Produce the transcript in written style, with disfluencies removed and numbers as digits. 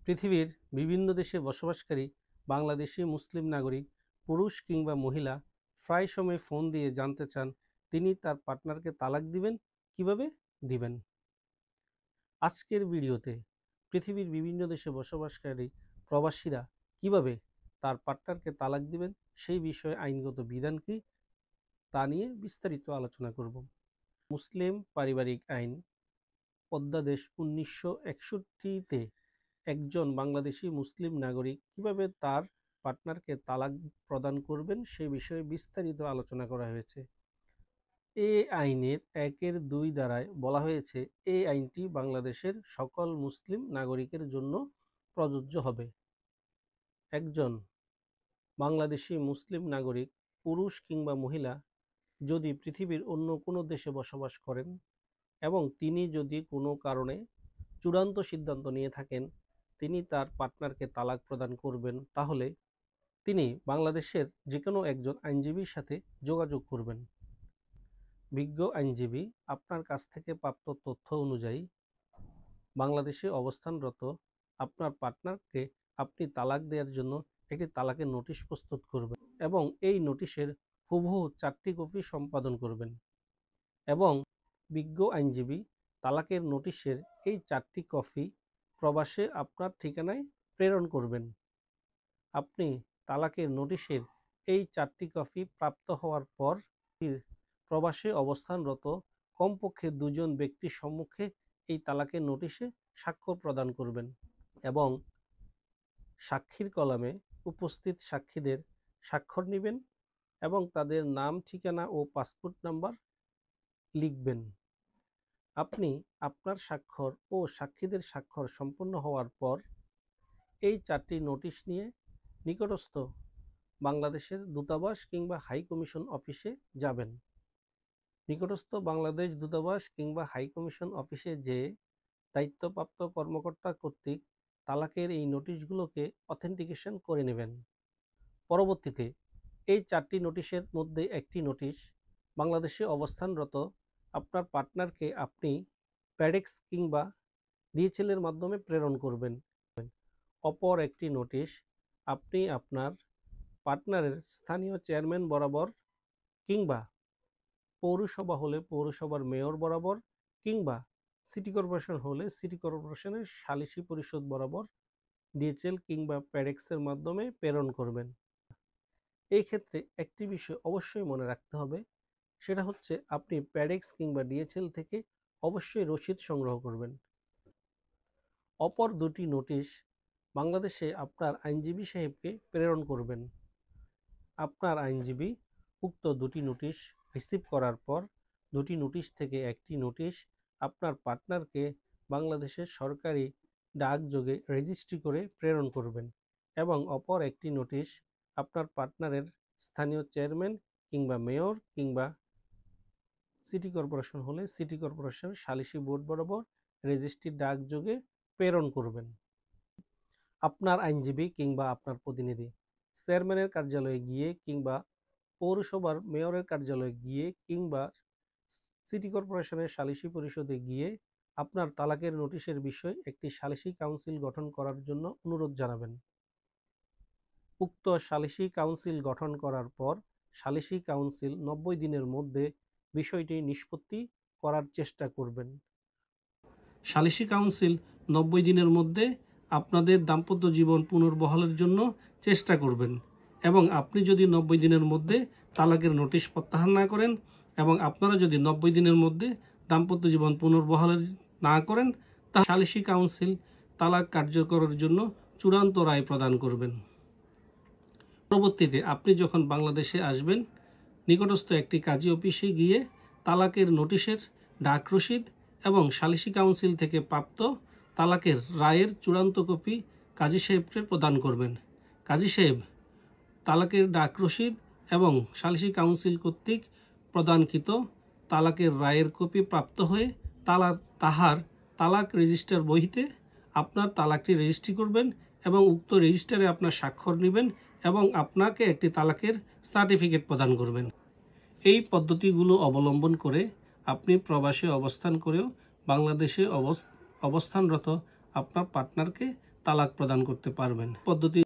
পৃথিবীর বিভিন্ন দেশে বসবাসকারী বাংলাদেশি মুসলিম নাগরিক পুরুষ কিংবা মহিলা প্রায় সময় ফোন দিয়ে জানতে চান তিনি তার পার্টনারকে তালাক দিবেন, কিভাবে দিবেন। আজকের ভিডিওতে পৃথিবীর বিভিন্ন দেশে বসবাসকারী প্রবাসীরা কিভাবে তার পার্টনারকে তালাক দিবেন, সেই বিষয়ে আইনগত বিধান কি তা নিয়ে বিস্তারিত আলোচনা করব। মুসলিম পারিবারিক আইন অধ্যাদেশ 1961-তে একজন বাংলাদেশি মুসলিম নাগরিক কিভাবে তার পার্টনারকে তালাক প্রদান করবেন সে বিষয়ে বিস্তারিত আলোচনা করা হয়েছে। এই আইনের 1-2 ধারায় বলা হয়েছে এই আইনটি বাংলাদেশের সকল মুসলিম নাগরিকের জন্য প্রযোজ্য হবে। একজন বাংলাদেশি মুসলিম নাগরিক পুরুষ কিংবা মহিলা যদি পৃথিবীর অন্য কোনো দেশে বসবাস করেন এবং তিনি যদি কোনো কারণে চূড়ান্ত সিদ্ধান্ত নিয়ে থাকেন তিনি তার পার্টনারকে তালাক প্রদান করবেন, তাহলে তিনি বাংলাদেশের যে কোনো একজন আইনজীবীর সাথে যোগাযোগ করবেন। বিজ্ঞ আইনজীবী আপনার কাছ থেকে প্রাপ্ত তথ্য অনুযায়ী বাংলাদেশে অবস্থানরত আপনার পার্টনারকে আপনি তালাক দেওয়ার জন্য একটি তালাকের নোটিশ প্রস্তুত করবেন এবং এই নোটিশের হুবহু 4টি কপি সম্পাদন করবেন এবং বিজ্ঞ আইনজীবী তালাকের নোটিশের এই 4টি কপি প্রবাসে আপনার ঠিকানায় প্রেরণ করবেন। আপনি তালাকের নোটিশের এই 4টি কপি প্রাপ্ত হওয়ার পর প্রবাসে অবস্থানরত কমপক্ষে 2 জন ব্যক্তির সম্মুখে এই তালাকের নোটিশে স্বাক্ষর প্রদান করবেন এবং সাক্ষীর কলামে উপস্থিত সাক্ষীদের স্বাক্ষর নেবেন এবং তাদের নাম, ঠিকানা ও পাসপোর্ট নাম্বার লিখবেন। আপনি আপনার স্বাক্ষর ও সাক্ষীদের স্বাক্ষর সম্পন্ন হওয়ার পর এই 4টি নোটিশ নিয়ে নিকটস্থ বাংলাদেশের দূতাবাস কিংবা হাই কমিশন অফিসে যাবেন। নিকটস্থ বাংলাদেশ দূতাবাস কিংবা হাই কমিশন অফিসে যেয়ে দায়িত্বপ্রাপ্ত কর্মকর্তা কর্তৃক তালাকের এই নোটিশগুলোকে অথেন্টিকেশন করে নেবেন। পরবর্তীতে এই 4টি নোটিশের মধ্যে একটি নোটিশ বাংলাদেশে অবস্থানরত আপনার পার্টনারকে আপনি প্যাডেক্স কিংবা ডিএচএল-এর মাধ্যমে প্রেরণ করবেন। অপর একটি নোটিশ আপনি আপনার পার্টনারের স্থানীয় চেয়ারম্যান বরাবর কিংবা পৌরসভা হলে পৌরসভার মেয়র বরাবর কিংবা সিটি কর্পোরেশন হলে সিটি কর্পোরেশনের সালিসি পরিষদ বরাবর ডিএচএল কিংবা প্যাডেক্সের মাধ্যমে প্রেরণ করবেন। এই ক্ষেত্রে একটি বিষয় অবশ্যই মনে রাখতে হবে, সেটা হচ্ছে আপনি প্যাডেক্স কিংবা ডিএচএল থেকে অবশ্যই রসিদ সংগ্রহ করবেন। অপর 2টি নোটিশ বাংলাদেশে আপনার আইনজীবী সাহেবকে প্রেরণ করবেন। আপনার আইনজীবী উক্ত 2টি নোটিশ রিসিভ করার পর 2টি নোটিশ থেকে একটি নোটিশ আপনার পার্টনারকে বাংলাদেশের সরকারি ডাকযোগে রেজিস্ট্রি করে প্রেরণ করবেন এবং অপর একটি নোটিশ আপনার পার্টনারের স্থানীয় চেয়ারম্যান কিংবা মেয়র কিংবা সিটি কর্পোরেশন হলে সিটি কর্পোরেশন সালিসি বোর্ড বরাবর রেজিস্ট্রি ডাকযোগে প্রেরণ করবেন। আপনার আইনজীবী কিংবা আপনার প্রতিনিধি চেয়ারম্যানের কার্যালয়ে গিয়ে কিংবা পৌরসভার মেয়রের কার্যালয়ে গিয়ে কিংবা সিটি কর্পোরেশনের সালিসি পরিষদে গিয়ে আপনার তালাকের নোটিশের বিষয়ে একটি সালিসি কাউন্সিল গঠন করার জন্য অনুরোধ জানাবেন। উক্ত সালিসি কাউন্সিল গঠন করার পর সালিসি কাউন্সিল 90 দিনের মধ্যে বিষয়টি নিষ্পত্তি করার চেষ্টা করবেন। সালিসি কাউন্সিল 90 দিনের মধ্যে আপনাদের দাম্পত্য জীবন পুনর্বহালের জন্য চেষ্টা করবেন এবং আপনি যদি 90 দিনের মধ্যে তালাকের নোটিশ প্রত্যাহার না করেন এবং আপনারা যদি 90 দিনের মধ্যে দাম্পত্য জীবন পুনর্বহালের না করেন তা সালিসি কাউন্সিল তালাক কার্যকরের জন্য চূড়ান্ত রায় প্রদান করবেন। পরবর্তীতে আপনি যখন বাংলাদেশে আসবেন নিকটস্থ একটি কাজী অফিসে গিয়ে তালাকের নোটিশের ডাক রসিদ এবং সালিসি কাউন্সিল থেকে প্রাপ্ত তালাকের রায়ের চূড়ান্ত কপি কাজী সাহেবকে প্রদান করবেন। কাজী সাহেব তালাকের ডাক রসিদ এবং সালিসি কাউন্সিল কর্তৃক প্রদানকৃত তালাকের রায়ের কপি প্রাপ্ত হয়ে তাহার তালাক রেজিস্টার বইতে আপনার তালাকটি রেজিস্ট্রি করবেন এবং উক্ত রেজিস্টারে আপনার স্বাক্ষর নেবেন এবং আপনাকে একটি তালাকের সার্টিফিকেট প্রদান করবেন। এই পদ্ধতিগুলো অবলম্বন করে আপনি প্রবাসে অবস্থান করেও বাংলাদেশে অবস্থানরত আপনার পার্টনারকে তালাক প্রদান করতে পারবেন। পদ্ধতি